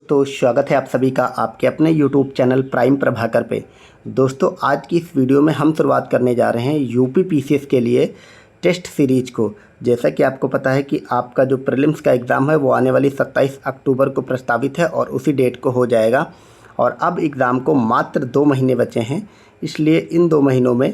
तो स्वागत है आप सभी का आपके अपने YouTube चैनल प्राइम प्रभाकर पे। दोस्तों आज की इस वीडियो में हम शुरुआत करने जा रहे हैं यूपी पीसीएस के लिए टेस्ट सीरीज को। जैसा कि आपको पता है कि आपका जो प्रीलिम्स का एग्ज़ाम है वो आने वाली 27 अक्टूबर को प्रस्तावित है और उसी डेट को हो जाएगा। और अब एग्ज़ाम को मात्र 2 महीने बचे हैं, इसलिए इन 2 महीनों में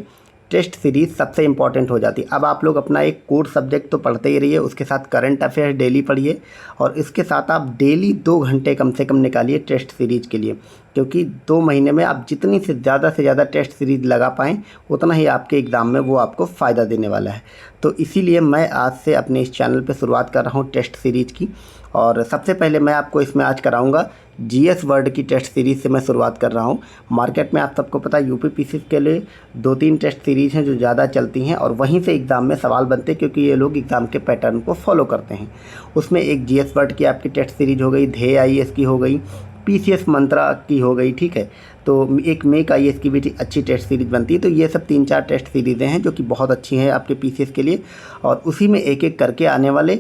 टेस्ट सीरीज़ सबसे इम्पॉर्टेंट हो जाती है। अब आप लोग अपना एक कोर सब्जेक्ट तो पढ़ते ही रहिए, उसके साथ करंट अफेयर्स डेली पढ़िए और इसके साथ आप डेली 2 घंटे कम से कम निकालिए टेस्ट सीरीज़ के लिए, क्योंकि 2 महीने में आप जितनी से ज़्यादा टेस्ट सीरीज़ लगा पाएँ उतना ही आपके एग्ज़ाम में वो आपको फ़ायदा देने वाला है। तो इसीलिए मैं आज से अपने इस चैनल पर शुरुआत कर रहा हूँ टेस्ट सीरीज़ की। और सबसे पहले मैं आपको इसमें आज कराऊंगा जीएस वर्ड की टेस्ट सीरीज़ से मैं शुरुआत कर रहा हूं। मार्केट में आप सबको पता है यूपी पीसीएस के लिए 2-3 टेस्ट सीरीज़ हैं जो ज़्यादा चलती हैं और वहीं से एग्ज़ाम में सवाल बनते हैं, क्योंकि ये लोग एग्ज़ाम के पैटर्न को फॉलो करते हैं। उसमें एक जीएस वर्ड की आपकी टेस्ट सीरीज़ हो गई, ध्येय आईएएस की हो गई, पीसीएस मंत्रा की हो गई, ठीक है। तो एक मेक आईएएस की भी अच्छी टेस्ट सीरीज़ बनती है। तो ये सब 3-4 टेस्ट सीरीज़ें हैं जो कि बहुत अच्छी हैं आपके पीसीएस के लिए। और उसी में एक एक करके आने वाले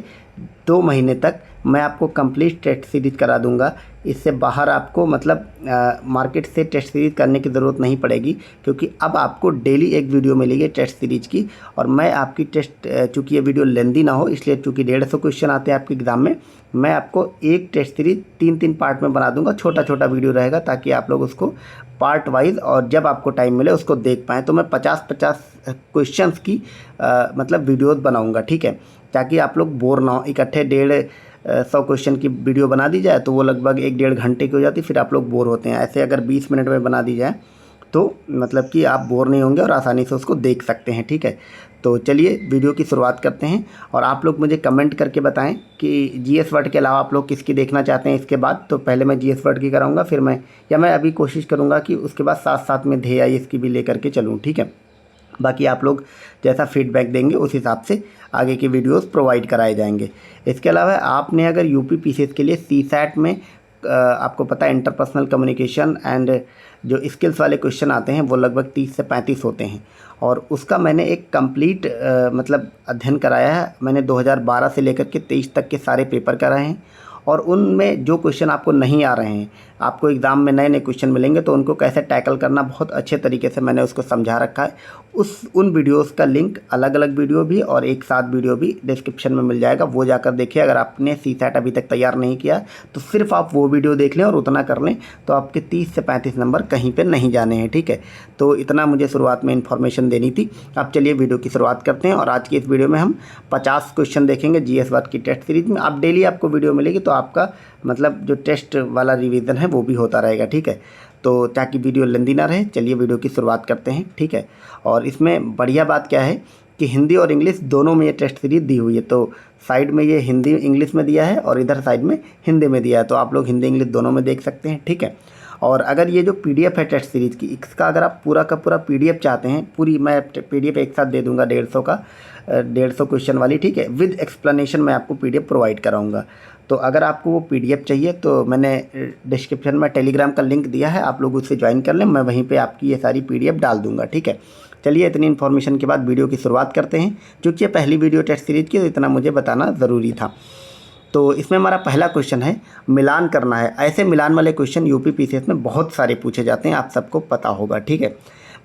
2 महीने तक मैं आपको कंप्लीट टेस्ट सीरीज़ करा दूंगा। इससे बाहर आपको मार्केट से टेस्ट सीरीज़ करने की ज़रूरत नहीं पड़ेगी, क्योंकि अब आपको डेली एक वीडियो मिलेगी टेस्ट सीरीज़ की। और मैं आपकी टेस्ट, चूँकि ये वीडियो लेंदी ना हो इसलिए, चूँकि 150 क्वेश्चन आते हैं आपके एग्ज़ाम में, मैं आपको एक टेस्ट सीरीज़ 3-3 पार्ट में बना दूंगा। छोटा वीडियो रहेगा ताकि आप लोग उसको पार्ट वाइज और जब आपको टाइम मिले उसको देख पाएँ। तो मैं 50-50 क्वेश्चंस की वीडियोज़ बनाऊँगा, ठीक है, ताकि आप लोग बोर ना हो। इकट्ठे 150 क्वेश्चन की वीडियो बना दी जाए तो वो लगभग 1-1.5 घंटे की हो जाती, फिर आप लोग बोर होते हैं। ऐसे अगर 20 मिनट में बना दी जाए तो कि आप बोर नहीं होंगे और आसानी से उसको देख सकते हैं, ठीक है। तो चलिए वीडियो की शुरुआत करते हैं और आप लोग मुझे कमेंट करके बताएं कि जीएस वर्ड के अलावा आप लोग किसकी देखना चाहते हैं इसके बाद। तो पहले मैं जीएस वर्ड की कराऊंगा, फिर मैं अभी कोशिश करूँगा कि उसके बाद साथ में ध्येय आईएएस की भी लेकर के चलूँ, ठीक है। बाकी आप लोग जैसा फीडबैक देंगे उस हिसाब से आगे के वीडियोस प्रोवाइड कराए जाएंगे। इसके अलावा आपने अगर यूपी पीसीएस के लिए सीसैट में आपको पता है इंटरपर्सनल कम्युनिकेशन एंड जो स्किल्स वाले क्वेश्चन आते हैं वो लगभग 30 से 35 होते हैं, और उसका मैंने एक कंप्लीट अध्ययन कराया है। मैंने 2012 से लेकर के 23 तक के सारे पेपर कराए हैं, और उनमें जो क्वेश्चन आपको नहीं आ रहे हैं, आपको एग्ज़ाम में नए क्वेश्चन मिलेंगे तो उनको कैसे टैकल करना बहुत अच्छे तरीके से मैंने उसको समझा रखा है। उन वीडियोस का लिंक, अलग वीडियो भी और एक साथ वीडियो भी डिस्क्रिप्शन में मिल जाएगा, वो जाकर देखिए। अगर आपने सीसैट अभी तक तैयार नहीं किया तो सिर्फ आप वो वीडियो देख लें और उतना कर लें तो आपके 30 से 35 नंबर कहीं पर नहीं जाने हैं, ठीक है। तो इतना मुझे शुरुआत में इन्फॉर्मेशन देनी थी। अब चलिए वीडियो की शुरुआत करते हैं और आज की इस वीडियो में हम 50 क्वेश्चन देखेंगे जीएस वर्ड की टेस्ट सीरीज में। आप डेली आपको वीडियो मिलेगी तो आपका जो टेस्ट वाला रिवीजन है वो भी होता रहेगा, ठीक है। तो ताकि वीडियो लंबी ना रहे, चलिए वीडियो की शुरुआत करते हैं, ठीक है। और इसमें बढ़िया बात क्या है कि हिंदी और इंग्लिश दोनों में ये टेस्ट सीरीज दी हुई है। तो साइड में ये हिंदी इंग्लिश में दिया है और इधर साइड में हिंदी में दिया है, तो आप लोग हिंदी इंग्लिश दोनों में देख सकते हैं, ठीक है। और अगर ये जो पीडीएफ है टेस्ट सीरीज़ की, इसका अगर आप पूरा का पूरा पीडीएफ चाहते हैं, पूरी मैं पीडीएफ एक साथ दे दूंगा 150 क्वेश्चन वाली, ठीक है, विद एक्सप्लेनेशन मैं आपको पीडीएफ प्रोवाइड कराऊंगा। तो अगर आपको वो पीडीएफ चाहिए तो मैंने डिस्क्रिप्शन में टेलीग्राम का लिंक दिया है, आप लोग उससे ज्वाइन कर लें, मैं वहीं पे आपकी ये सारी पीडीएफ डाल दूंगा, ठीक है। चलिए इतनी इन्फॉर्मेशन के बाद वीडियो की शुरुआत करते हैं। क्योंकि ये पहली वीडियो टेस्ट सीरीज़ की तो इतना मुझे बताना ज़रूरी था। तो इसमें हमारा पहला क्वेश्चन है, मिलान करना है। ऐसे मिलान वाले क्वेश्चन यूपी पीसीएस में बहुत सारे पूछे जाते हैं, आप सबको पता होगा, ठीक है।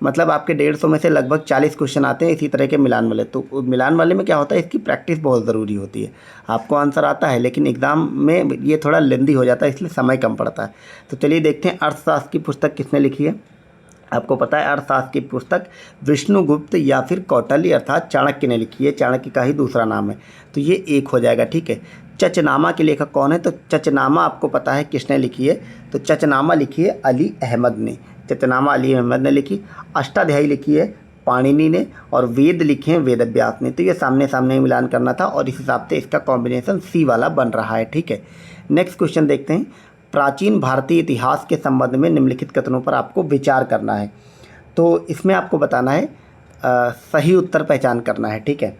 आपके 150 में से लगभग 40 क्वेश्चन आते हैं इसी तरह के मिलान वाले। तो मिलान वाले में क्या होता है, इसकी प्रैक्टिस बहुत ज़रूरी होती है। आपको आंसर आता है लेकिन एग्ज़ाम में ये थोड़ा लेंदी हो जाता है, इसलिए समय कम पड़ता है। तो चलिए देखते हैं अर्थशास्त्र की पुस्तक किसने लिखी है। आपको पता है अर्थशास्त्र की पुस्तक विष्णुगुप्त या फिर कौटिल्य अर्थात चाणक्य ने लिखी है। चाणक्य का ही दूसरा नाम है, तो ये एक हो जाएगा, ठीक है। चचनामा के लेखक कौन है, तो चचनामा आपको पता है किसने लिखी है, तो चचनामा लिखी है अली अहमद ने। चचनामा अली अहमद ने लिखी। अष्टाध्यायी लिखी है पाणिनि ने, और वेद लिखे हैं वेदव्यास ने। तो ये सामने सामने मिलान करना था और इस हिसाब से इसका कॉम्बिनेशन सी वाला बन रहा है, ठीक है। नेक्स्ट क्वेश्चन देखते हैं, प्राचीन भारतीय इतिहास के संबंध में निम्नलिखित कथनों पर आपको विचार करना है। तो इसमें आपको बताना है सही उत्तर पहचान करना है, ठीक है।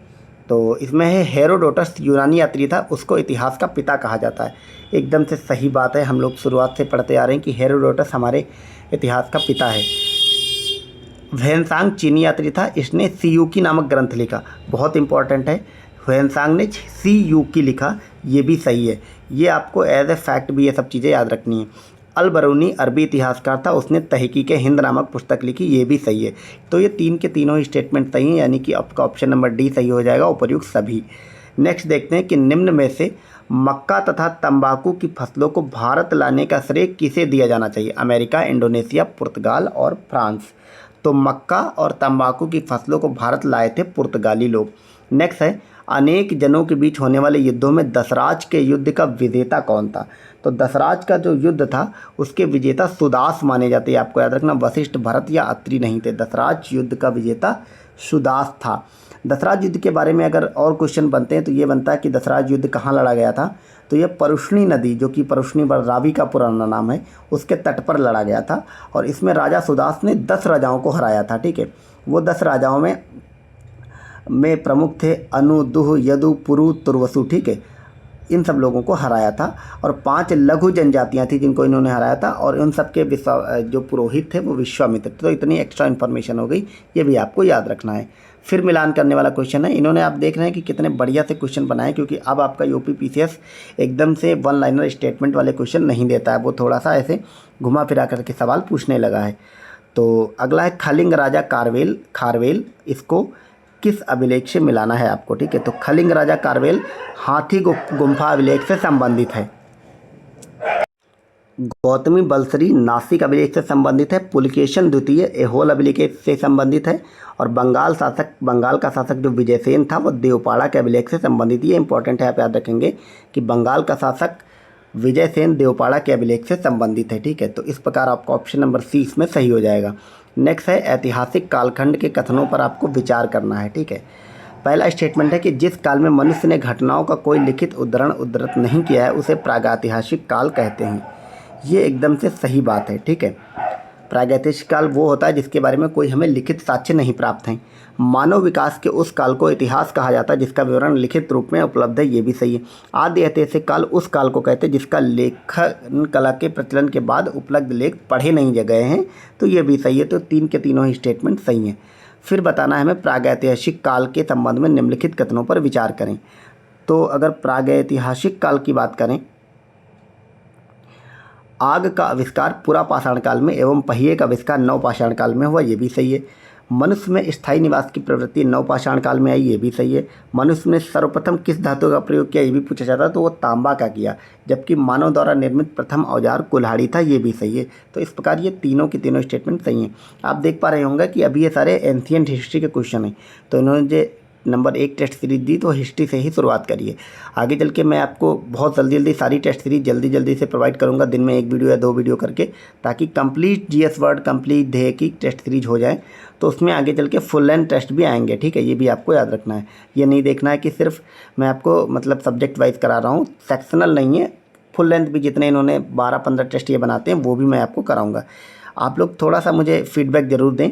तो इसमें है हेरोडोटस यूनानी यात्री था, उसको इतिहास का पिता कहा जाता है। एकदम से सही बात है, हम लोग शुरुआत से पढ़ते आ रहे हैं कि हेरोडोटस हमारे इतिहास का पिता है। ह्वेनसांग चीनी यात्री था, इसने सीयूकी नामक ग्रंथ लिखा, बहुत इंपॉर्टेंट है। ह्वेनसांग ने सी यू की लिखा, ये भी सही है। ये आपको एज ए फैक्ट भी ये सब चीज़ें याद रखनी है। अल बरूनी अरबी इतिहासकार था, उसने तहकीक हिंद नामक पुस्तक लिखी, ये भी सही है। तो ये तीन के तीनों ही स्टेटमेंट सही हैं, यानी कि आपका ऑप्शन नंबर डी सही हो जाएगा, उपर्युक्त सभी। नेक्स्ट देखते हैं कि निम्न में से मक्का तथा तंबाकू की फसलों को भारत लाने का श्रेय किसे दिया जाना चाहिए? अमेरिका, इंडोनेशिया, पुर्तगाल और फ्रांस। तो मक्का और तंबाकू की फसलों को भारत लाए थे पुर्तगाली लोग। नेक्स्ट है, अनेक जनों के बीच होने वाले युद्धों में दसराज के युद्ध का विजेता कौन था? तो दसराज का जो युद्ध था उसके विजेता सुदास माने जाते हैं। आपको याद रखना, वशिष्ठ, भरत या अत्रि नहीं थे। दसराज युद्ध का विजेता सुदास था। दसराज युद्ध के बारे में अगर और क्वेश्चन बनते हैं तो ये बनता है कि दसराज युद्ध कहाँ लड़ा गया था? तो ये परुष्णी नदी, जो कि परुष्णी रावी का पुराना नाम है, उसके तट पर लड़ा गया था। और इसमें राजा सुदास ने 10 राजाओं को हराया था। ठीक है, वो 10 राजाओं में प्रमुख थे अनु, दुह, यदु, पुरु, तुर्वसु। ठीक है, इन सब लोगों को हराया था। और 5 लघु जनजातियां थी जिनको इन्होंने हराया था, और उन सब के जो पुरोहित थे वो विश्वामित्र। तो इतनी एक्स्ट्रा इन्फॉर्मेशन हो गई, ये भी आपको याद रखना है। फिर मिलान करने वाला क्वेश्चन है। इन्होंने, आप देख रहे हैं कि कितने बढ़िया से क्वेश्चन बनाए, क्योंकि अब आपका यूपी पीसीएस एकदम से वन लाइनर स्टेटमेंट वाले क्वेश्चन नहीं देता है, वो थोड़ा सा ऐसे घुमा फिरा करके सवाल पूछने लगा है। तो अगला है खलिंग राजा खारवेल, इसको किस अभिलेख से मिलाना है आपको? ठीक है, तो खलिंग राजा खारवेल हाथी गुम्फा अभिलेख से संबंधित है। गौतमी बलसरी नासिक अभिलेख से संबंधित है। पुलकेशन द्वितीय ऐहोल अभिलेख से संबंधित है। और बंगाल का शासक जो विजयसेन था वो देवपाड़ा के अभिलेख से संबंधित। ये इंपॉर्टेंट है, आप याद रखेंगे कि बंगाल का शासक विजयसेन देवपाड़ा के अभिलेख से संबंधित है। ठीक है, तो इस प्रकार आपका ऑप्शन नंबर सी इसमें सही हो जाएगा। नेक्स्ट है, ऐतिहासिक कालखंड के कथनों पर आपको विचार करना है। ठीक है, पहला स्टेटमेंट है कि जिस काल में मनुष्य ने घटनाओं का कोई लिखित उद्धृत नहीं किया है उसे प्रागैतिहासिक काल कहते हैं। ये एकदम से सही बात है। ठीक है, प्रागैतिहासिक काल वो होता है जिसके बारे में कोई हमें लिखित साक्ष्य नहीं प्राप्त हैं। मानव विकास के उस काल को इतिहास कहा जाता है जिसका विवरण लिखित रूप में उपलब्ध है, ये भी सही है। आदि ऐतिहासिक काल उस काल को कहते हैं जिसका लेखन कला के प्रचलन के बाद उपलब्ध लेख पढ़े नहीं गए हैं, तो ये भी सही है। तो तीन के तीनों ही स्टेटमेंट सही हैं। फिर बताना है हमें प्रागैतिहासिक काल के संबंध में निम्नलिखित कथनों पर विचार करें। तो अगर प्रागैतिहासिक काल की बात करें, आग का आविष्कार पुरापाषाण काल में एवं पहिए का आविष्कार नवपाषाण काल में हुआ, ये भी सही है। मनुष्य में स्थायी निवास की प्रवृत्ति नवपाषाण काल में आई, ये भी सही है। मनुष्य ने सर्वप्रथम किस धातु का प्रयोग किया, ये भी पूछा जाता है, तो वो तांबा का किया। जबकि मानव द्वारा निर्मित प्रथम औजार कुल्हाड़ी था, ये भी सही है। तो इस प्रकार ये तीनों के तीनों स्टेटमेंट सही हैं। आप देख पा रहे होंगे कि अभी ये सारे एंशिएंट हिस्ट्री के क्वेश्चन हैं। तो इन्होंने जो नंबर 1 टेस्ट सीरीज दी तो हिस्ट्री से ही शुरुआत करिए। आगे चल के मैं आपको बहुत जल्दी सारी टेस्ट सीरीज जल्दी से प्रोवाइड करूंगा, दिन में 1 वीडियो या 2 वीडियो करके, ताकि कंप्लीट जीएस वर्ड कंप्लीट ध्येय की टेस्ट सीरीज हो जाए। तो उसमें आगे चल के फुल लेंथ टेस्ट भी आएंगे। ठीक है, ये भी आपको याद रखना है। ये नहीं देखना है कि सिर्फ मैं आपको मतलब सब्जेक्ट वाइज करा रहा हूँ, सेक्शनल नहीं है। फुल लेंथ भी जितने इन्होंने 12-15 टेस्ट ये बनाते हैं वो भी मैं आपको कराऊँगा। आप लोग थोड़ा सा मुझे फीडबैक ज़रूर दें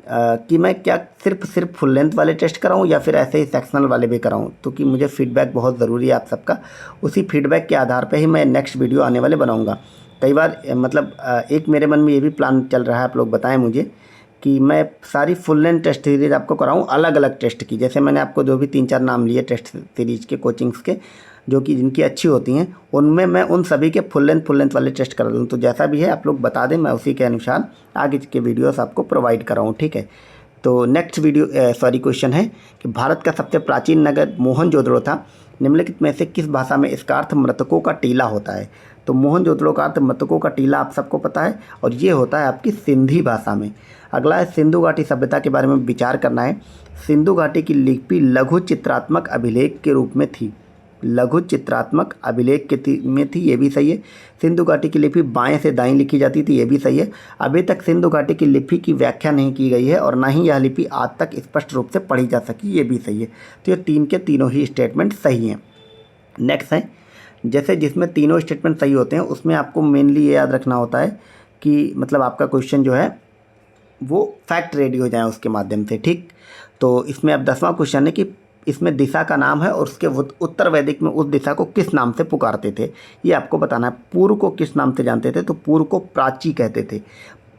कि मैं क्या सिर्फ फुल लेंथ वाले टेस्ट कराऊं या फिर ऐसे ही सेक्शनल वाले भी कराऊं, तो कि मुझे फीडबैक बहुत ज़रूरी है आप सबका। उसी फीडबैक के आधार पे ही मैं नेक्स्ट वीडियो आने वाले बनाऊंगा। कई बार मतलब एक मेरे मन में ये भी प्लान चल रहा है, आप लोग बताएं मुझे, कि मैं सारी फुल लेंथ टेस्ट सीरीज़ आपको कराऊँ अलग अलग टेस्ट की। जैसे मैंने आपको जो भी 3-4 नाम लिए टेस्ट सीरीज़ के कोचिंग्स के, जो कि जिनकी अच्छी होती हैं, उनमें मैं उन सभी के फुल लेंथ वाले टेस्ट करा दूँ। तो जैसा भी है आप लोग बता दें, मैं उसी के अनुसार आगे के वीडियोस आपको प्रोवाइड कराऊँ। ठीक है, तो नेक्स्ट क्वेश्चन है कि भारत का सबसे प्राचीन नगर मोहनजोदड़ो था। निम्नलिखित में से किस भाषा में इसका अर्थ मृतकों का टीला होता है? तो मोहनजोदड़ो का अर्थ मृतकों का टीला आप सबको पता है, और ये होता है आपकी सिंधी भाषा में। अगला है सिंधु घाटी सभ्यता के बारे में विचार करना है। सिंधु घाटी की लिपि लघु चित्रात्मक अभिलेख के रूप में थी, लघु चित्रात्मक अभिलेख में थी, ये भी सही है। सिंधु घाटी की लिपि बाएं से दाएं लिखी जाती थी, ये भी सही है। अभी तक सिंधु घाटी की लिपि की व्याख्या नहीं की गई है और ना ही यह लिपि आज तक स्पष्ट रूप से पढ़ी जा सकी, ये भी सही है। तो ये तीन के तीनों ही स्टेटमेंट सही हैं। नेक्स्ट है, जैसे जिसमें तीनों स्टेटमेंट सही होते हैं उसमें आपको मेनली ये याद रखना होता है कि मतलब आपका क्वेश्चन जो है वो फैक्ट रेडी हो जाए उसके माध्यम से। ठीक, तो इसमें अब 10वां क्वेश्चन है कि इसमें दिशा का नाम है और उसके उत्तर वैदिक में उस दिशा को किस नाम से पुकारते थे, ये आपको बताना है। पूर्व को किस नाम से जानते थे? तो पूर्व को प्राची कहते थे,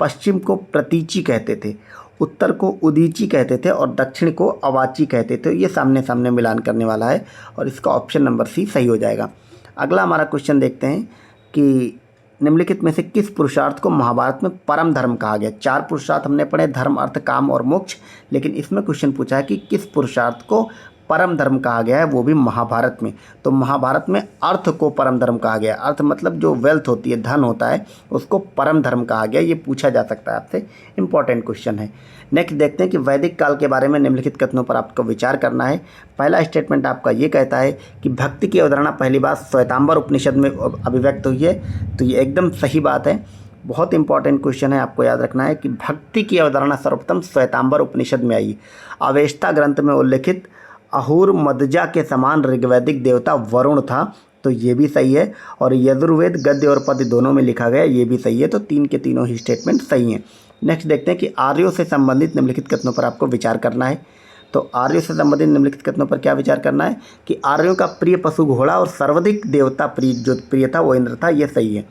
पश्चिम को प्रतीची कहते थे, उत्तर को उदीची कहते थे और दक्षिण को अवाची कहते थे। ये सामने सामने मिलान करने वाला है और इसका ऑप्शन नंबर सी सही हो जाएगा। अगला हमारा क्वेश्चन देखते हैं कि निम्नलिखित में से किस पुरुषार्थ को महाभारत में परम धर्म कहा गया। 4 पुरुषार्थ हमने पढ़े, धर्म, अर्थ, काम और मोक्ष, लेकिन इसमें क्वेश्चन पूछा है कि किस पुरुषार्थ को परम धर्म कहा गया है, वो भी महाभारत में। तो महाभारत में अर्थ को परम धर्म कहा गया। अर्थ मतलब जो वेल्थ होती है, धन होता है, उसको परम धर्म कहा गया। ये पूछा जा सकता है आपसे, इंपॉर्टेंट क्वेश्चन है। नेक्स्ट देखते हैं कि वैदिक काल के बारे में निम्नलिखित कथनों पर आपको विचार करना है। पहला स्टेटमेंट आपका ये कहता है कि भक्ति की अवधारणा पहली बार श्वेतांबर उपनिषद में अभिव्यक्त हुई है। तो ये एकदम सही बात है, बहुत इंपॉर्टेंट क्वेश्चन है, आपको याद रखना है कि भक्ति की अवधारणा सर्वप्रथम श्वेतांबर उपनिषद में आई। अवेस्ता ग्रंथ में उल्लिखित अहुर मदजा के समान ऋग्वैदिक देवता वरुण था, तो ये भी सही है। और यजुर्वेद गद्य और पद्य दोनों में लिखा गया, ये भी सही है। तो 3 के तीनों ही स्टेटमेंट सही हैं। नेक्स्ट देखते हैं कि आर्यों से संबंधित निम्नलिखित कथनों पर आपको विचार करना है। तो आर्यों से संबंधित निम्नलिखित कथनों पर क्या विचार करना है कि आर्यों का प्रिय पशु घोड़ा और सर्वाधिक देवता प्रिय था वो इंद्र था, ये सही है।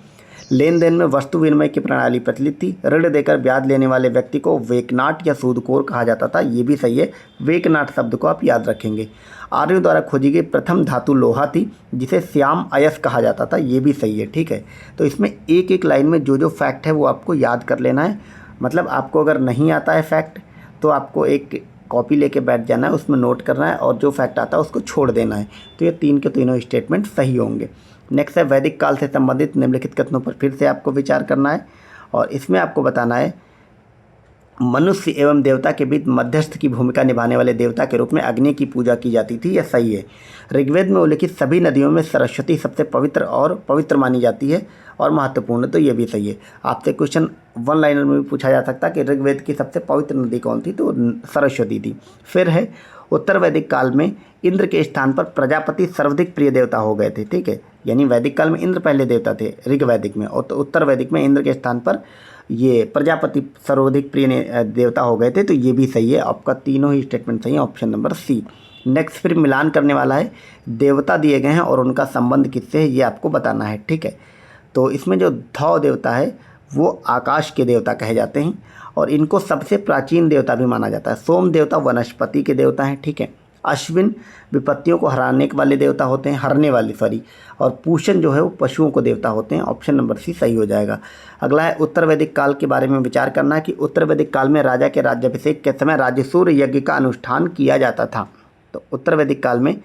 लेन देन में वस्तु विनिमय की प्रणाली प्रचलित थी। ऋण देकर ब्याज लेने वाले व्यक्ति को वेकनाट या सूदखोर कहा जाता था, ये भी सही है। वेकनाट शब्द को आप याद रखेंगे। आर्यों द्वारा खोजी गई प्रथम धातु लोहा थी, जिसे श्याम अयस कहा जाता था, ये भी सही है। ठीक है, तो इसमें एक एक लाइन में जो जो फैक्ट है वो आपको याद कर लेना है। मतलब आपको अगर नहीं आता है फैक्ट तो आपको एक कॉपी लेके बैठ जाना है, उसमें नोट करना है और जो फैक्ट आता है उसको छोड़ देना है। तो ये 3 के तीनों स्टेटमेंट सही होंगे। नेक्स्ट है वैदिक काल से संबंधित निम्नलिखित कथनों पर फिर से आपको विचार करना है और इसमें आपको बताना है मनुष्य एवं देवता के बीच मध्यस्थ की भूमिका निभाने वाले देवता के रूप में अग्नि की पूजा की जाती थी, यह सही है। ऋग्वेद में उल्लिखित सभी नदियों में सरस्वती सबसे पवित्र मानी जाती है और महत्वपूर्ण, तो ये भी सही है। आपसे क्वेश्चन 1 लाइनर में भी पूछा जा सकता है कि ऋग्वेद की सबसे पवित्र नदी कौन थी, तो सरस्वती थी। फिर है उत्तर वैदिक काल में इंद्र के स्थान पर प्रजापति सर्वाधिक प्रिय देवता हो गए थे। ठीक है, यानी वैदिक काल में इंद्र पहले देवता थे ऋग्वैदिक में, और उत्तर वैदिक में इंद्र के स्थान पर ये प्रजापति सर्वाधिक प्रिय देवता हो गए थे, तो ये भी सही है। आपका तीनों ही स्टेटमेंट सही है, ऑप्शन नंबर सी। नेक्स्ट फिर मिलान करने वाला है, देवता दिए गए हैं और उनका संबंध किससे है ये आपको बताना है। ठीक है, तो इसमें जो धौ देवता है वो आकाश के देवता कहे जाते हैं और इनको सबसे प्राचीन देवता भी माना जाता है। सोम देवता वनस्पति के देवता हैं। ठीक है, अश्विन विपत्तियों को हराने वाले देवता होते हैं, और पूषण जो है वो पशुओं को देवता होते हैं। ऑप्शन नंबर सी सही हो जाएगा। अगला है उत्तर वैदिक काल के बारे में विचार करना है कि उत्तर वैदिक काल में राजा के राज्याभिषेक के समय राजसूर यज्ञ का अनुष्ठान किया जाता था। तो उत्तर वैदिक काल में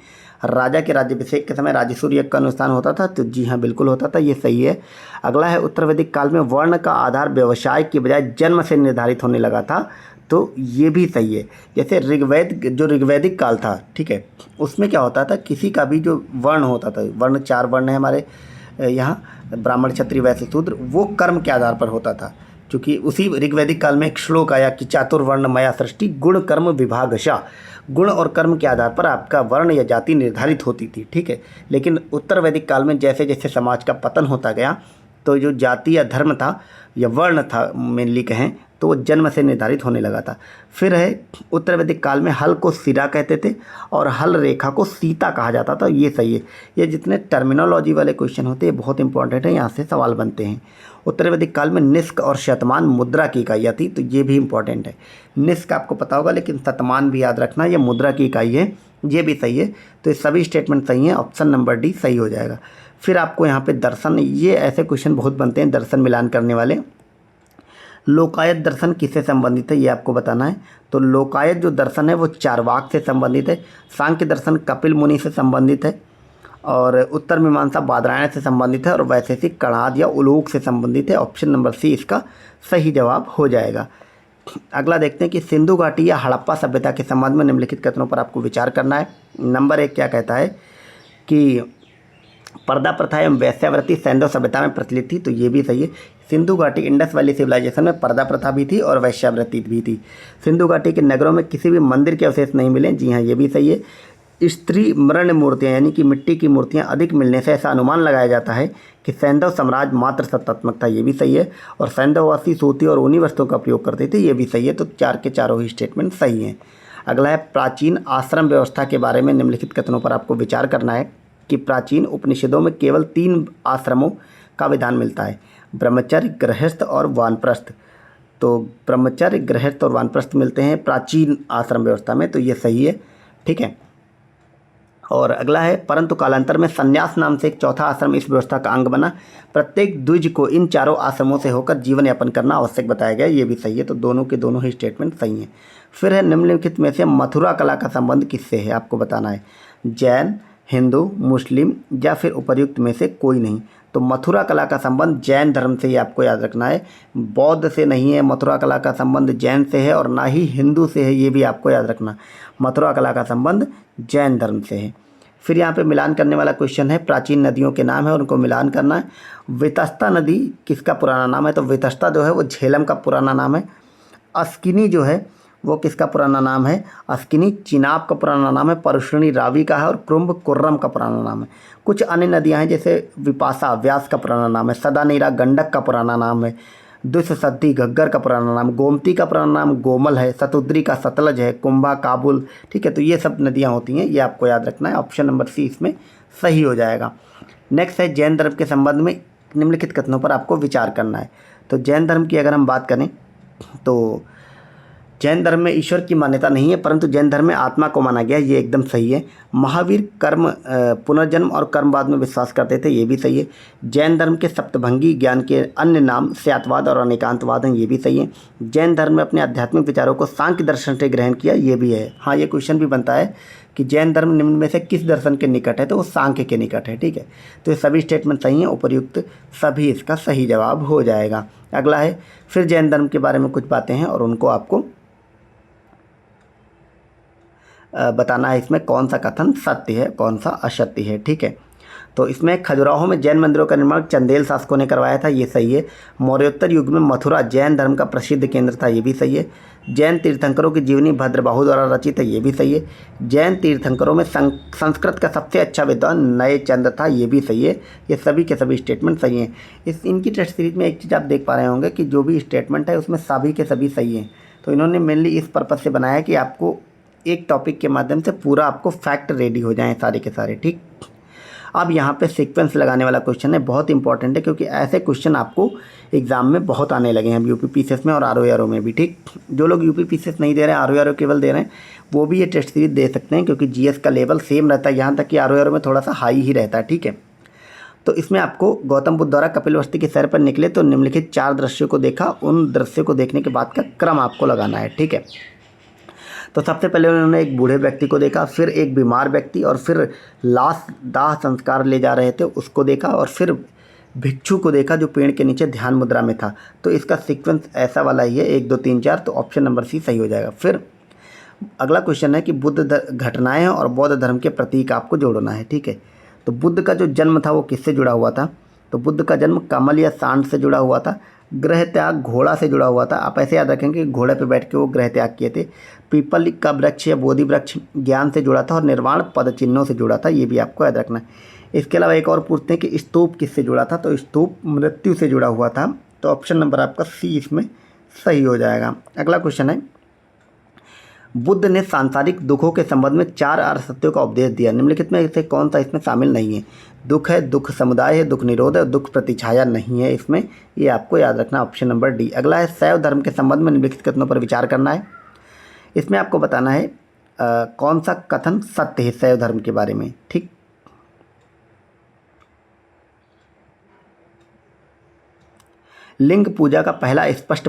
राजा के राज्याभिषेक के समय राजसूर यज्ञ का अनुष्ठान होता था, तो जी हाँ बिल्कुल होता था, ये सही है। अगला है उत्तर वैदिक काल में वर्ण का आधार व्यवसाय की बजाय जन्म से निर्धारित होने लगा था, तो ये भी सही है। जैसे ऋग्वैदिक काल था, ठीक है, उसमें क्या होता था, किसी का भी जो वर्ण होता था, वर्ण 4 वर्ण है हमारे यहाँ, ब्राह्मण क्षत्रिय वैश्य शूद्र, वो कर्म के आधार पर होता था। क्योंकि उसी ऋग्वैदिक काल में एक श्लोक आया कि चातुर्वर्ण मया सृष्टि गुण कर्म विभागशा, गुण और कर्म के आधार पर आपका वर्ण या जाति निर्धारित होती थी। ठीक है, लेकिन उत्तर वैदिक काल में जैसे जैसे समाज का पतन होता गया, तो जो जाति या धर्म था या वर्ण था मेनली कहें, तो वो जन्म से निर्धारित होने लगा था। फिर है उत्तर वैदिक काल में हल को सिरा कहते थे और हल रेखा को सीता कहा जाता था, ये सही है। ये जितने टर्मिनोलॉजी वाले क्वेश्चन होते हैं बहुत इंपॉर्टेंट है, यहाँ से सवाल बनते हैं। उत्तर वैदिक काल में निष्क और शतमान मुद्रा की इकाइयाँ थी, तो ये भी इंपॉर्टेंट है। निष्क आपको पता होगा, लेकिन शतमान भी याद रखना, ये मुद्रा की इकाई है, ये भी सही है। तो ये सभी स्टेटमेंट सही हैं, ऑप्शन नंबर डी सही हो जाएगा। फिर आपको यहाँ पे दर्शन, ये ऐसे क्वेश्चन बहुत बनते हैं दर्शन मिलान करने वाले। लोकायत दर्शन किससे संबंधित है ये आपको बताना है। तो लोकायत जो दर्शन है वो चारवाक से संबंधित है, सांख्य दर्शन कपिल मुनि से संबंधित है, और उत्तर मीमांसा बादरायण से संबंधित है, और वैशेषिक कणाद या उलोक से संबंधित है। ऑप्शन नंबर सी इसका सही जवाब हो जाएगा। अगला देखते हैं कि सिंधु घाटी या हड़प्पा सभ्यता के संबंध में निम्नलिखित कथनों पर आपको विचार करना है। नंबर 1 क्या कहता है कि पर्दा प्रथा एवं वैश्यावृत्ति सैंधव सभ्यता में प्रचलित थी, तो ये भी सही है। सिंधु घाटी इंडस वैली सिविलाइजेशन में पर्दा प्रथा भी थी और वैश्यावृत्ति भी थी। सिंधु घाटी के नगरों में किसी भी मंदिर के अवशेष नहीं मिले, जी हाँ ये भी सही है। स्त्री मृण मूर्तियाँ यानी कि मिट्टी की मूर्तियाँ अधिक मिलने से ऐसा अनुमान लगाया जाता है कि सैंधव साम्राज्य मात्र सत्तात्मक था, ये भी सही है। और सैंधववासी सूती और ऊनी वस्त्रों का प्रयोग करते थे, ये भी सही है। तो 4 के चारों ही स्टेटमेंट सही हैं। अगला है प्राचीन आश्रम व्यवस्था के बारे में निम्नलिखित कथनों पर आपको विचार करना है कि प्राचीन उपनिषदों में केवल 3 आश्रमों का विधान मिलता है, ब्रह्मचर्य, गृहस्थ और वानप्रस्थ। तो ब्रह्मचर्य, गृहस्थ और वानप्रस्थ मिलते हैं प्राचीन आश्रम व्यवस्था में, तो ये सही है। ठीक है, और अगला है, परंतु कालांतर में संन्यास नाम से एक चौथा आश्रम इस व्यवस्था का अंग बना। प्रत्येक द्विज को इन चारों आश्रमों से होकर जीवन यापन करना आवश्यक बताया गया। ये भी सही है, तो दोनों के दोनों ही स्टेटमेंट सही हैं। फिर है, निम्नलिखित में से मथुरा कला का संबंध किससे है, आपको बताना है। जैन, हिंदू, मुस्लिम या फिर उपर्युक्त में से कोई नहीं। तो मथुरा कला का संबंध जैन धर्म से ही आपको याद रखना है, बौद्ध से नहीं है। मथुरा कला का संबंध जैन से है और ना ही हिंदू से है, ये भी आपको याद रखना। मथुरा कला का संबंध जैन धर्म से है। फिर यहाँ पे मिलान करने वाला क्वेश्चन है, प्राचीन नदियों के नाम है और उनको मिलान करना है। वितस्ता नदी किसका पुराना नाम है, तो वितस्ता जो है वो झेलम का पुराना नाम है। अस्किनी जो है वो किसका पुराना नाम है, अस्किनी चिनाब का पुराना नाम है। परुष्णी रावी का है और कुंभ कुर्रम का पुराना नाम है। कुछ अन्य नदियाँ हैं जैसे विपाशा व्यास का पुराना नाम है, सदानीरा गंडक का पुराना नाम है, दुष्सती घग्गर का पुराना नाम, गोमती का पुराना नाम गोमल है, सतुद्री का सतलज है, कुंभा काबुल, ठीक है। तो ये सब नदियाँ होती हैं, ये आपको याद रखना है। ऑप्शन नंबर सी इसमें सही हो जाएगा। नेक्स्ट है, जैन धर्म के संबंध में निम्नलिखित कथनों पर आपको विचार करना है। तो जैन धर्म की अगर हम बात करें तो जैन धर्म में ईश्वर की मान्यता नहीं है, परंतु जैन धर्म में आत्मा को माना गया, ये एकदम सही है। महावीर कर्म पुनर्जन्म और कर्मवाद में विश्वास करते थे, ये भी सही है। जैन धर्म के सप्तभंगी ज्ञान के अन्य नाम स्यात्वाद और अनेकांतवाद हैं, ये भी सही है। जैन धर्म में अपने आध्यात्मिक विचारों को सांख्य दर्शन से ग्रहण किया, ये भी है। हाँ, ये क्वेश्चन भी बनता है कि जैन धर्म निम्न में से किस दर्शन के निकट है, तो वो सांख्य के निकट है, ठीक है। तो ये सभी स्टेटमेंट सही हैं, उपर्युक्त सभी इसका सही जवाब हो जाएगा। अगला है, फिर जैन धर्म के बारे में कुछ बातें हैं और उनको आपको बताना है। इसमें कौन सा कथन सत्य है, कौन सा असत्य है, ठीक है। तो इसमें खजुराहो में जैन मंदिरों का निर्माण चंदेल शासकों ने करवाया था, ये सही है। मौर्योत्तर युग में मथुरा जैन धर्म का प्रसिद्ध केंद्र था, ये भी सही है। जैन तीर्थंकरों की जीवनी भद्रबाहु द्वारा रचित है, ये भी सही है। जैन तीर्थंकरों में संस्कृत का सबसे अच्छा विद्वान नए चंद था, ये भी सही है। ये सभी के सभी स्टेटमेंट सही हैं। इनकी टेस्ट सीरीज में एक चीज़ आप देख पा रहे होंगे कि जो भी स्टेटमेंट है उसमें सभी के सभी सही हैं। तो इन्होंने मेनली इस पर्पज़ से बनाया कि आपको एक टॉपिक के माध्यम से पूरा आपको फैक्ट रेडी हो जाएं सारे के सारे, ठीक। अब यहाँ पे सीक्वेंस लगाने वाला क्वेश्चन है, बहुत इंपॉर्टेंट है क्योंकि ऐसे क्वेश्चन आपको एग्जाम में बहुत आने लगे हैं यूपी पीसीएस में और आरओआरओ में भी, ठीक। जो लोग यूपी पीसीएस नहीं दे रहे हैं, आरओआरओ केवल दे रहे हैं, वो भी ये टेस्ट सीरीज दे सकते हैं क्योंकि जीएस का लेवल सेम रहता है, यहाँ तक कि आरओआरओ में थोड़ा सा हाई ही रहता है, ठीक है। तो इसमें आपको गौतम बुद्ध द्वारा कपिलवस्ती के सैर पर निकले तो निम्नलिखित 4 दृश्यों को देखा, उन दृश्यों को देखने के बाद का क्रम आपको लगाना है, ठीक है। तो सबसे पहले उन्होंने एक बूढ़े व्यक्ति को देखा, फिर एक बीमार व्यक्ति, और फिर लाश दाह संस्कार ले जा रहे थे उसको देखा, और फिर भिक्षु को देखा जो पेड़ के नीचे ध्यान मुद्रा में था। तो इसका सीक्वेंस ऐसा वाला ही है, 1 2 3 4, तो ऑप्शन नंबर सी सही हो जाएगा। फिर अगला क्वेश्चन है कि बुद्ध घटनाएं और बौद्ध धर्म के प्रतीक आपको जोड़ना है, ठीक है। तो बुद्ध का जो जन्म था वो किससे जुड़ा हुआ था, तो बुद्ध का जन्म कमल या सांड से जुड़ा हुआ था। गृह त्याग घोड़ा से जुड़ा हुआ था, आप ऐसे याद रखेंगे कि घोड़े पे बैठ के वो गृह त्याग किए थे। पीपल का वृक्ष या बोधि वृक्ष ज्ञान से जुड़ा था और निर्वाण पद चिन्हों से जुड़ा था, ये भी आपको याद रखना है। इसके अलावा एक और पूछते हैं कि स्तूप किससे जुड़ा था, तो स्तूप मृत्यु से जुड़ा हुआ था। तो ऑप्शन नंबर आपका सी इसमें सही हो जाएगा। अगला क्वेश्चन है, बुद्ध ने सांसारिक दुखों के संबंध में 4 आर्य सत्यों का उपदेश दिया, निम्नलिखित में से कौन सा इसमें शामिल नहीं है। दुख है, दुख समुदाय है, दुख निरोध है, दुख प्रतिछाया नहीं है इसमें, ये आपको याद रखना, ऑप्शन नंबर डी। अगला है, शैव धर्म के संबंध में निम्नलिखित कथनों पर विचार करना है। इसमें आपको बताना है कौन सा कथन सत्य है शैव धर्म के बारे में, ठीक। लिंग पूजा का पहला स्पष्ट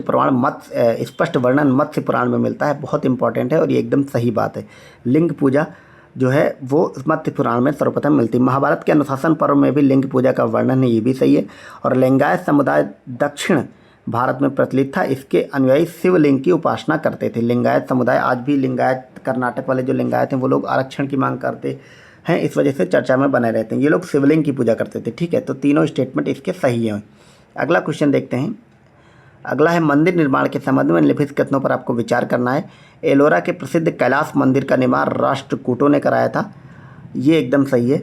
वर्णन मत्स्य पुराण में मिलता है, बहुत इंपॉर्टेंट है और ये एकदम सही बात है। लिंग पूजा जो है वो मत्स्य पुराण में सर्वप्रथम मिलती है। महाभारत के अनुशासन पर्व में भी लिंग पूजा का वर्णन है, ये भी सही है। और लिंगायत समुदाय दक्षिण भारत में प्रचलित था, इसके अनुयायी शिवलिंग की उपासना करते थे। लिंगायत समुदाय, आज भी लिंगायत कर्नाटक वाले जो लिंगायत हैं वो लोग आरक्षण की मांग करते हैं, इस वजह से चर्चा में बने रहते हैं। ये लोग शिवलिंग की पूजा करते थे, ठीक है। तो तीनों स्टेटमेंट इसके सही हैं। अगला क्वेश्चन देखते हैं। अगला है, मंदिर निर्माण के संबंध में निम्नलिखित कथनों पर आपको विचार करना है। एलोरा के प्रसिद्ध कैलाश मंदिर का निर्माण राष्ट्रकूटों ने कराया था, ये एकदम सही है।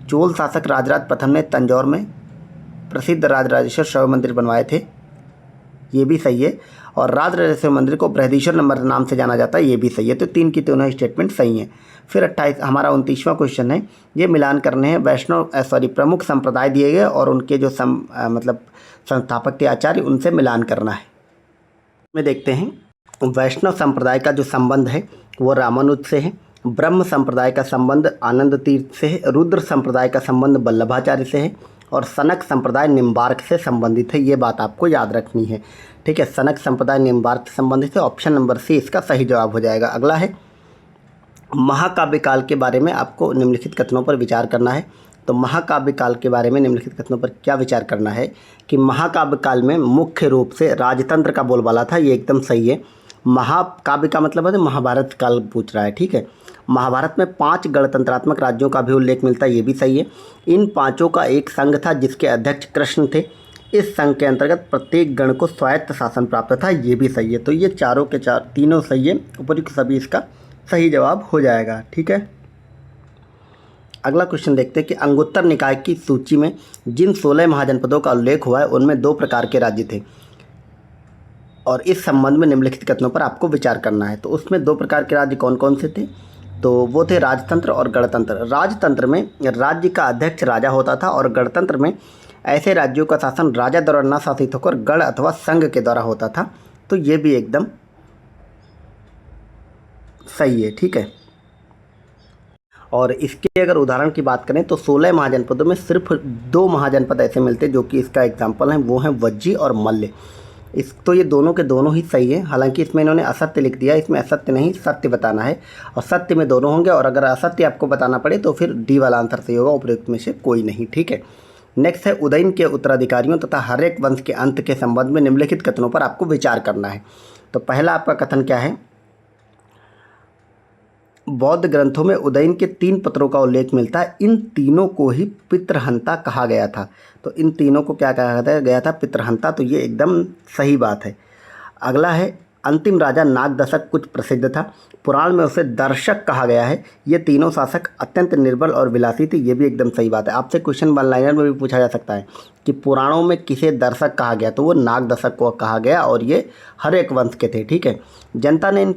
चोल शासक राजराज प्रथम ने तंजौर में प्रसिद्ध राजराजेश्वर शिव मंदिर बनवाए थे, ये भी सही है। और राजराजेश्वर मंदिर को बृहदीश्वर नंबर नाम से जाना जाता है, ये भी सही है। तो 3 की तीनों स्टेटमेंट सही हैं। फिर 28 हमारा 29वां क्वेश्चन है, ये मिलान करने हैं प्रमुख संप्रदाय दिए गए और उनके जो संस्थापक थे आचार्य, उनसे मिलान करना है। में देखते हैं, वैष्णव संप्रदाय का जो संबंध है वो रामानुज से है, ब्रह्म संप्रदाय का संबंध आनंद तीर्थ से है, रुद्र संप्रदाय का संबंध वल्लभाचार्य से है और सनक संप्रदाय निम्बार्क से संबंधित है। ये बात आपको याद रखनी है, ठीक है। सनक संप्रदाय निम्बार्क से संबंधित है। ऑप्शन नंबर सी इसका सही जवाब हो जाएगा। अगला है महाकाव्य काल के बारे में आपको निम्नलिखित कथनों पर विचार करना है। तो महाकाव्य काल के बारे में निम्नलिखित कथनों पर क्या विचार करना है कि महाकाव्य काल में मुख्य रूप से राजतंत्र का बोलबाला था। ये एकदम सही है। महाकाव्य का मतलब है महाभारत काल पूछ रहा है, ठीक है। महाभारत में 5 गणतंत्रात्मक राज्यों का भी उल्लेख मिलता है, ये भी सही है। इन 5 का एक संघ था जिसके अध्यक्ष कृष्ण थे। इस संघ के अंतर्गत प्रत्येक गण को स्वायत्त शासन प्राप्त था, ये भी सही है। तो ये चारों के तीनों सही है, उपयुक्त सभी इसका सही जवाब हो जाएगा, ठीक है। अगला क्वेश्चन देखते हैं कि अंगुत्तर निकाय की सूची में जिन 16 महाजनपदों का उल्लेख हुआ है उनमें 2 प्रकार के राज्य थे और इस संबंध में निम्नलिखित कथनों पर आपको विचार करना है। तो उसमें 2 प्रकार के राज्य कौन कौन से थे? तो वो थे राजतंत्र और गणतंत्र। राजतंत्र में राज्य का अध्यक्ष राजा होता था और गणतंत्र में ऐसे राज्यों का शासन राजा द्वारा न शासित होकर गण अथवा संघ के द्वारा होता था। तो ये भी एकदम सही है, ठीक है। और इसके अगर उदाहरण की बात करें तो 16 महाजनपदों में सिर्फ 2 महाजनपद ऐसे मिलते हैं जो कि इसका एग्जाम्पल हैं, वो हैं वज्जी और मल्ल। तो ये दोनों के दोनों ही सही है। हालांकि इसमें इन्होंने असत्य लिख दिया, इसमें असत्य नहीं सत्य बताना है और सत्य में दोनों होंगे और अगर असत्य आपको बताना पड़े तो फिर डी वाला आंसर सही होगा, उपयुक्त में से कोई नहीं, ठीक है। नेक्स्ट है उदयन के उत्तराधिकारियों तथा हर्यक वंश के अंत के संबंध में निम्नलिखित कथनों पर आपको विचार करना है। तो पहला आपका कथन क्या है? बौद्ध ग्रंथों में उदयन के 3 पत्रों का उल्लेख मिलता है। इन तीनों को ही पितृहंता कहा गया था। तो इन तीनों को क्या कहा गया था? पितृहंता। तो ये एकदम सही बात है। अगला है अंतिम राजा नागदशक कुछ प्रसिद्ध था, पुराण में उसे दर्शक कहा गया है। ये तीनों शासक अत्यंत निर्बल और विलासी थे, ये भी एकदम सही बात है। आपसे क्वेश्चन 1 लाइनर में भी पूछा जा सकता है कि पुराणों में किसे दर्शक कहा गया, तो वो नागदशक को कहा गया और ये हर्यक वंश के थे, ठीक है। जनता ने इन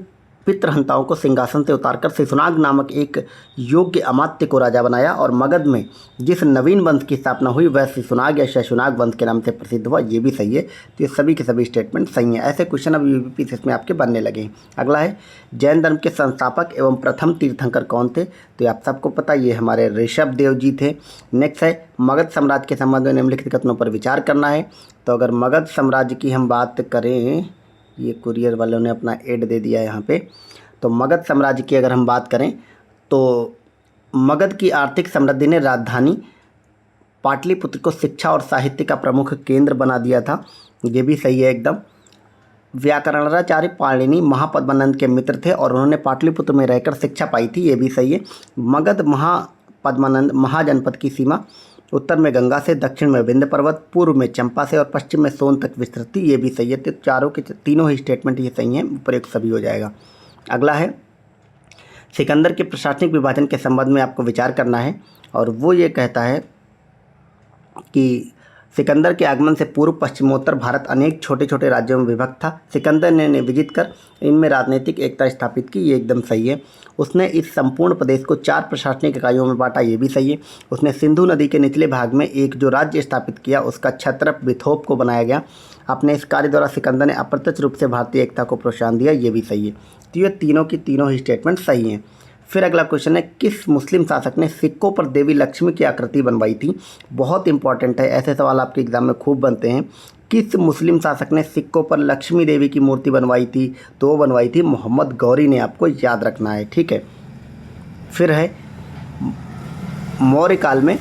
पितृहंताओं को सिंहासन से उतारकर शिशुनाग नामक एक योग्य अमात्य को राजा बनाया और मगध में जिस नवीन वंश की स्थापना हुई वह शिशुनाग या शशुनाग वंश के नाम से प्रसिद्ध हुआ, ये भी सही है। तो ये सभी के सभी स्टेटमेंट सही हैं। ऐसे क्वेश्चन अब यूपीपीसीएस में आपके बनने लगे हैं। अगला है जैन धर्म के संस्थापक एवं प्रथम तीर्थंकर कौन थे? तो ये आप सबको पता, ये हमारे ऋषभ देव जी थे। नेक्स्ट है मगध साम्राज्य के संबंध में निम्नलिखित कथनों पर विचार करना है। तो अगर मगध साम्राज्य की हम बात करें, ये कुरियर वालों ने अपना एड दे दिया है यहाँ पे। तो मगध साम्राज्य की अगर हम बात करें तो मगध की आर्थिक समृद्धि ने राजधानी पाटलिपुत्र को शिक्षा और साहित्य का प्रमुख केंद्र बना दिया था, ये भी सही है एकदम। व्याकरणाचार्य पाणिनि महापद्मानंद के मित्र थे और उन्होंने पाटलिपुत्र में रहकर शिक्षा पाई थी, ये भी सही है। मगध महापद्मानंद महाजनपद की सीमा उत्तर में गंगा से, दक्षिण में विंध्य पर्वत, पूर्व में चंपा से और पश्चिम में सोन तक विस्तृत थी, ये भी सही है। तो चारों के तीनों ही स्टेटमेंट ये सही हैं, उपयुक्त सभी हो जाएगा। अगला है सिकंदर के प्रशासनिक विभाजन के संबंध में आपको विचार करना है और वो ये कहता है कि सिकंदर के आगमन से पूर्व पश्चिमोत्तर भारत अनेक छोटे छोटे राज्यों में विभक्त था। सिकंदर ने विजित कर इनमें राजनीतिक एकता स्थापित की, ये एकदम सही है। उसने इस संपूर्ण प्रदेश को 4 प्रशासनिक इकाइयों में बांटा, ये भी सही है। उसने सिंधु नदी के निचले भाग में एक जो राज्य स्थापित किया उसका छत्रप बिथोप को बनाया गया। अपने इस कार्य द्वारा सिकंदर ने अप्रत्यक्ष रूप से भारतीय एकता को प्रोत्साहन दिया, ये भी सही है। तो ये तीनों की तीनों ही स्टेटमेंट सही हैं। फिर अगला क्वेश्चन है किस मुस्लिम शासक ने सिक्कों पर देवी लक्ष्मी की आकृति बनवाई थी? बहुत इंपॉर्टेंट है, ऐसे सवाल आपके एग्जाम में खूब बनते हैं। किस मुस्लिम शासक ने सिक्कों पर लक्ष्मी देवी की मूर्ति बनवाई थी? तो वो बनवाई थी मोहम्मद गौरी ने, आपको याद रखना है, ठीक है। फिर है मौर्य काल में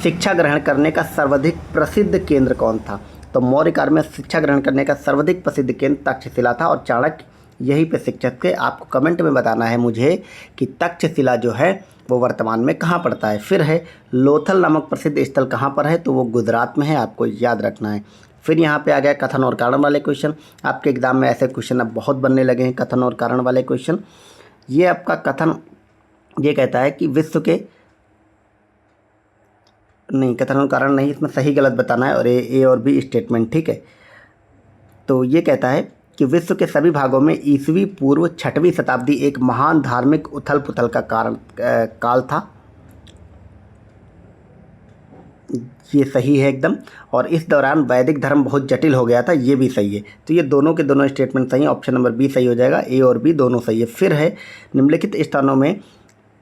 शिक्षा ग्रहण करने का सर्वाधिक प्रसिद्ध केंद्र कौन था? तो मौर्य काल में शिक्षा ग्रहण करने का सर्वाधिक प्रसिद्ध केंद्र तक्षशिला था और चाणक्य यहीं पे शिक्षक थे। आपको कमेंट में बताना है मुझे कि तक्षशिला जो है वो वर्तमान में कहाँ पड़ता है। फिर है लोथल नामक प्रसिद्ध स्थल कहाँ पर है? तो वो गुजरात में है, आपको याद रखना है। फिर यहाँ पे आ गया कथन और कारण वाले क्वेश्चन। आपके एग्जाम में ऐसे क्वेश्चन अब बहुत बनने लगे हैं, कथन और कारण वाले क्वेश्चन। ये आपका कथन ये कहता है कि विश्व के नहीं, कथन और कारण नहीं, इसमें सही गलत बताना है और ए और बी स्टेटमेंट, ठीक है। तो ये कहता है कि विश्व के सभी भागों में ईसवी पूर्व 6वीं शताब्दी एक महान धार्मिक उथल पुथल का काल था, ये सही है एकदम। और इस दौरान वैदिक धर्म बहुत जटिल हो गया था, ये भी सही है। तो ये दोनों के दोनों स्टेटमेंट सही हैं, ऑप्शन नंबर बी सही हो जाएगा, ए और बी दोनों सही है। फिर है निम्नलिखित स्थानों में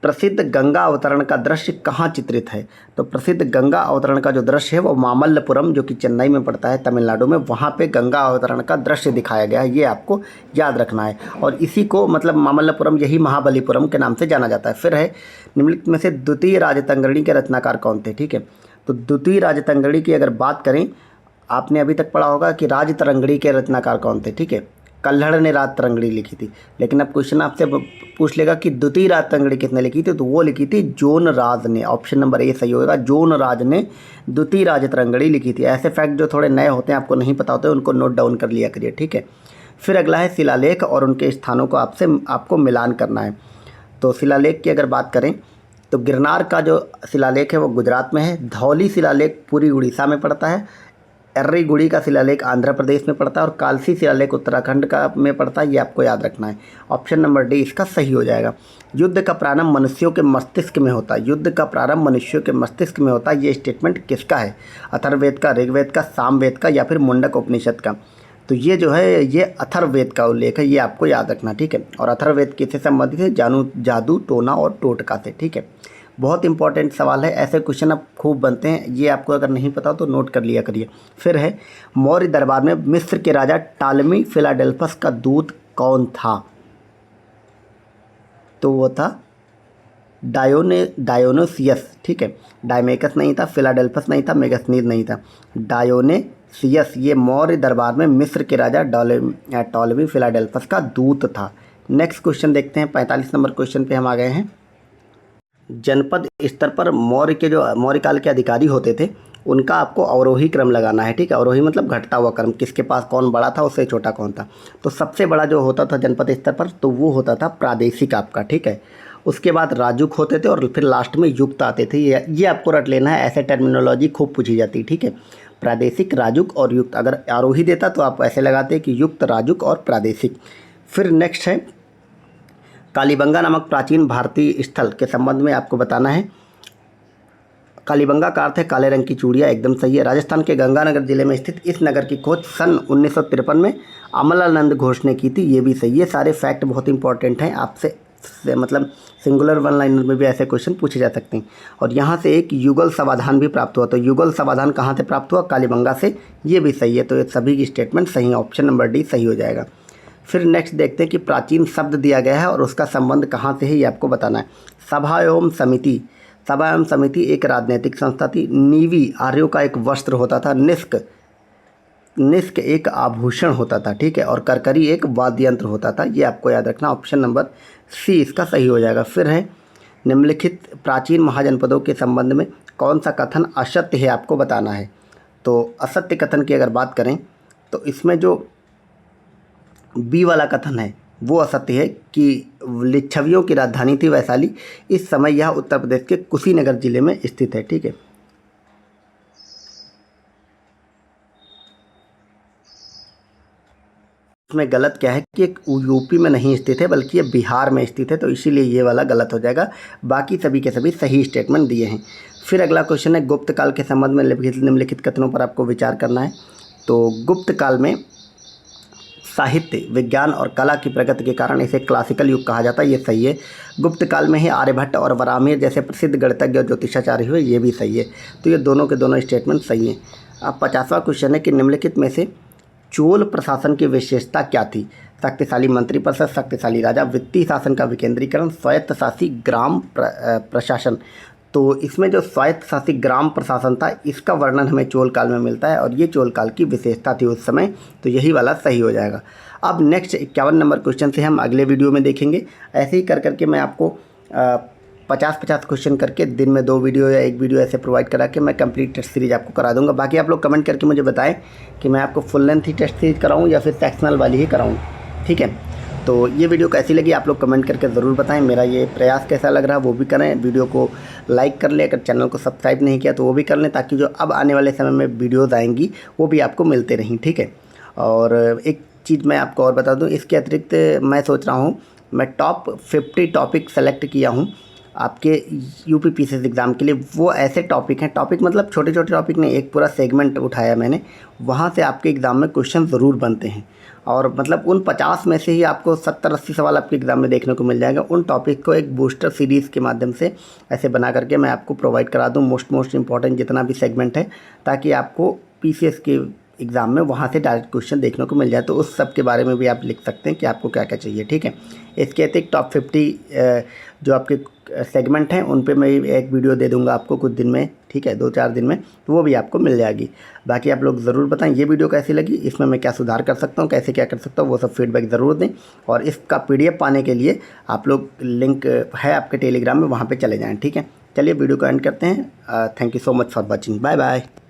प्रसिद्ध गंगा अवतरण का दृश्य कहाँ चित्रित है? तो प्रसिद्ध गंगा अवतरण का जो दृश्य है वो मामल्लपुरम, जो कि चेन्नई में पड़ता है, तमिलनाडु में, वहाँ पे गंगा अवतरण का दृश्य दिखाया गया है। ये आपको याद रखना है। और इसी को मतलब मामल्लपुरम, यही महाबलीपुरम के नाम से जाना जाता है। फिर है निम्नलिखित में से द्वितीय राजतंगड़ी के रचनाकार कौन थे? ठीक है, तो द्वितीय राजतंगड़ी की अगर बात करें, आपने अभी तक पढ़ा होगा कि राजतरंगड़ी के रचनाकार कौन थे। ठीक है, कल्हड़ ने राजतरंगड़ी लिखी थी। लेकिन अब क्वेश्चन आपसे पूछ लेगा कि द्वितीय राजतरंगड़ी किसने लिखी थी, तो वो लिखी थी जोन राज ने। ऑप्शन नंबर ए सही होगा, जोन राज ने द्वितीय राजतरंगड़ी लिखी थी। ऐसे फैक्ट जो थोड़े नए होते हैं, आपको नहीं पता होते, उनको नोट डाउन कर लिया करिए। ठीक है, फिर अगला है शिलालेख और उनके स्थानों को आपको मिलान करना है। तो शिलालेख की अगर बात करें तो गिरनार का जो शिलालेख है वो गुजरात में है, धौली शिलालेख पूरी उड़ीसा में पड़ता है, एर्रीगुड़ी का शिलालेख आंध्र प्रदेश में पड़ता है और कालसी शिलालेख उत्तराखंड का में पड़ता है। ये आपको याद रखना है। ऑप्शन नंबर डी इसका सही हो जाएगा। युद्ध का प्रारंभ मनुष्यों के मस्तिष्क में होता है, युद्ध का प्रारंभ मनुष्यों के मस्तिष्क में होता है। ये स्टेटमेंट किसका है? अथर्ववेद का, ऋग्वेद का, सामवेद का या फिर मुंडक उपनिषद का? तो ये जो है ये अथर्ववेद का उल्लेख है, ये आपको याद रखना। ठीक है, और अथर्ववेद किससे संबंधित है? जादू, टोना और टोटका से। ठीक है, बहुत इंपॉर्टेंट सवाल है। ऐसे क्वेश्चन अब खूब बनते हैं, ये आपको अगर नहीं पता हो तो नोट कर लिया करिए। फिर है मौर्य दरबार में मिस्र के राजा टालमी फिलाडेल्फस का दूत कौन था? तो वो था डायोनोसियस। ठीक है, डायमेकस नहीं था, फिलाडेल्फस नहीं था, मेगसनीद नहीं था, डायोनेसियस। ये मौर्य दरबार में मिस्र के राजा टॉलमी फिलाडेल्फस का दूत था। नेक्स्ट क्वेश्चन देखते हैं, 45 नंबर क्वेश्चन पे हम आ गए हैं। जनपद स्तर पर मौर्य काल के अधिकारी होते थे, उनका आपको अवरोही क्रम लगाना है। ठीक है, अवरोही मतलब घटता हुआ क्रम, किसके पास कौन बड़ा था, उससे छोटा कौन था। तो सबसे बड़ा जो होता था जनपद स्तर पर, तो वो होता था प्रादेशिक आपका। ठीक है, उसके बाद राजुक होते थे और फिर लास्ट में युक्त आते थे। ये आपको रट लेना है, ऐसे टर्मिनोलॉजी खूब पूछी जाती है। ठीक है, प्रादेशिक, राजुक और युक्त। अगर आरोही देता तो आप ऐसे लगाते कि युक्त, राजुक और प्रादेशिक। फिर नेक्स्ट है कालीबंगा नामक प्राचीन भारतीय स्थल के संबंध में आपको बताना है। कालीबंगा का अर्थ है काले रंग की चूड़ियाँ, एकदम सही है। राजस्थान के गंगानगर जिले में स्थित इस नगर की खोज सन 1953 में अमलानंद घोष ने की थी। ये भी सही है। सारे फैक्ट बहुत इंपॉर्टेंट हैं, आपसे मतलब सिंगुलर वन लाइनर में भी ऐसे क्वेश्चन पूछे जा सकते हैं। और यहाँ से एक युगल समाधान भी प्राप्त हुआ। तो युगल समाधान कहाँ से प्राप्त हुआ? कालीबंगा से। ये भी सही है। तो ये सभी की स्टेटमेंट सही है, ऑप्शन नंबर डी सही हो जाएगा। फिर नेक्स्ट देखते हैं कि प्राचीन शब्द दिया गया है और उसका संबंध कहाँ से है, ये आपको बताना है। सभा एवं समिति। सभा एवं समिति एक राजनीतिक संस्था थी। नीवी आर्यों का एक वस्त्र होता था। निष्क एक आभूषण होता था। ठीक है, और करकरी एक वाद्य यंत्र होता था। ये आपको याद रखना, ऑप्शन नंबर सी इसका सही हो जाएगा। फिर है निम्नलिखित प्राचीन महाजनपदों के संबंध में कौन सा कथन असत्य है, आपको बताना है। तो असत्य कथन की अगर बात करें तो इसमें जो बी वाला कथन है वो असत्य है कि लिच्छवियों की राजधानी थी वैशाली। इस समय यह उत्तर प्रदेश के कुशीनगर जिले में स्थित है। ठीक है, इसमें गलत क्या है कि एक यूपी में नहीं स्थित है बल्कि ये बिहार में स्थित है, तो इसीलिए ये वाला गलत हो जाएगा। बाकी सभी के सभी सही स्टेटमेंट दिए हैं। फिर अगला क्वेश्चन है गुप्त काल के संबंध में निम्नलिखित कथनों पर आपको विचार करना है। तो गुप्त काल में साहित्य, विज्ञान और कला की प्रगति के कारण इसे क्लासिकल युग कहा जाता है। ये सही है। गुप्त काल में ही आर्यभट्ट और वराहमिहिर जैसे प्रसिद्ध गणितज्ञ और ज्योतिषाचार्य हुए। ये भी सही है। तो ये दोनों के दोनों स्टेटमेंट सही हैं। अब 50वां क्वेश्चन है कि निम्नलिखित में से चोल प्रशासन की विशेषता क्या थी? शक्तिशाली मंत्रिपरिषद, शक्तिशाली राजा, वित्तीय शासन का विकेंद्रीकरण, स्वायत्तशासी ग्राम प्रशासन। तो इसमें जो स्वायत्तशासी ग्राम प्रशासन था, इसका वर्णन हमें चोल काल में मिलता है और ये चोल काल की विशेषता थी उस समय। तो यही वाला सही हो जाएगा। अब नेक्स्ट 51 नंबर क्वेश्चन से हम अगले वीडियो में देखेंगे। ऐसे ही कर करके मैं आपको 50-50 क्वेश्चन करके दिन में 2 वीडियो या 1 वीडियो ऐसे प्रोवाइड करा के मैं कंप्लीट टेस्ट सीरीज आपको करा दूंगा। बाकी आप लोग कमेंट करके मुझे बताएं कि मैं आपको फुल लेंथ ही टेस्ट सीरीज कराऊं या फिर सेक्शनल वाली ही कराऊं। ठीक है, तो ये वीडियो कैसी लगी आप लोग कमेंट करके ज़रूर बताएं। मेरा ये प्रयास कैसा लग रहा है वो भी करें। वीडियो को लाइक कर लें, अगर चैनल को सब्सक्राइब नहीं किया तो वो भी कर लें, ताकि जो अब आने वाले समय में वीडियोज़ आएंगी वो भी आपको मिलते रहें। ठीक है, और एक चीज़ मैं आपको और बता दूँ, इसके अतिरिक्त मैं सोच रहा हूँ, मैं टॉप 50 टॉपिक सेलेक्ट किया हूँ आपके यूपी पीसीएस एग्ज़ाम के लिए वो ऐसे टॉपिक हैं, टॉपिक मतलब छोटे छोटे टॉपिक नहीं, एक पूरा सेगमेंट उठाया मैंने, वहाँ से आपके एग्ज़ाम में क्वेश्चन ज़रूर बनते हैं। और मतलब उन 50 में से ही आपको 70-80 सवाल आपके एग्ज़ाम में देखने को मिल जाएगा। उन टॉपिक को एक बूस्टर सीरीज़ के माध्यम से ऐसे बना करके मैं आपको प्रोवाइड करा दूँ, मोस्ट इंपॉर्टेंट जितना भी सेगमेंट है, ताकि आपको पीसीएस के एग्ज़ाम में वहाँ से डायरेक्ट क्वेश्चन देखने को मिल जाए। तो उस सब के बारे में भी आप लिख सकते हैं कि आपको क्या क्या चाहिए, ठीक है। इसके अतिरिक्त टॉप 50 जो आपके सेगमेंट हैं उन पे मैं एक वीडियो दे दूंगा आपको कुछ दिन में, ठीक है, 2-4 दिन में, तो वो भी आपको मिल जाएगी। बाकी आप लोग ज़रूर बताएं ये वीडियो कैसी लगी, इसमें मैं क्या सुधार कर सकता हूँ, कैसे क्या कर सकता हूँ, वो सब फीडबैक ज़रूर दें। और इसका PDF पाने के लिए आप लोग, लिंक है आपके टेलीग्राम में, वहाँ पर चले जाएँ, ठीक है। चलिए वीडियो को एंड करते हैं। Thank you so much for watching. Bye bye.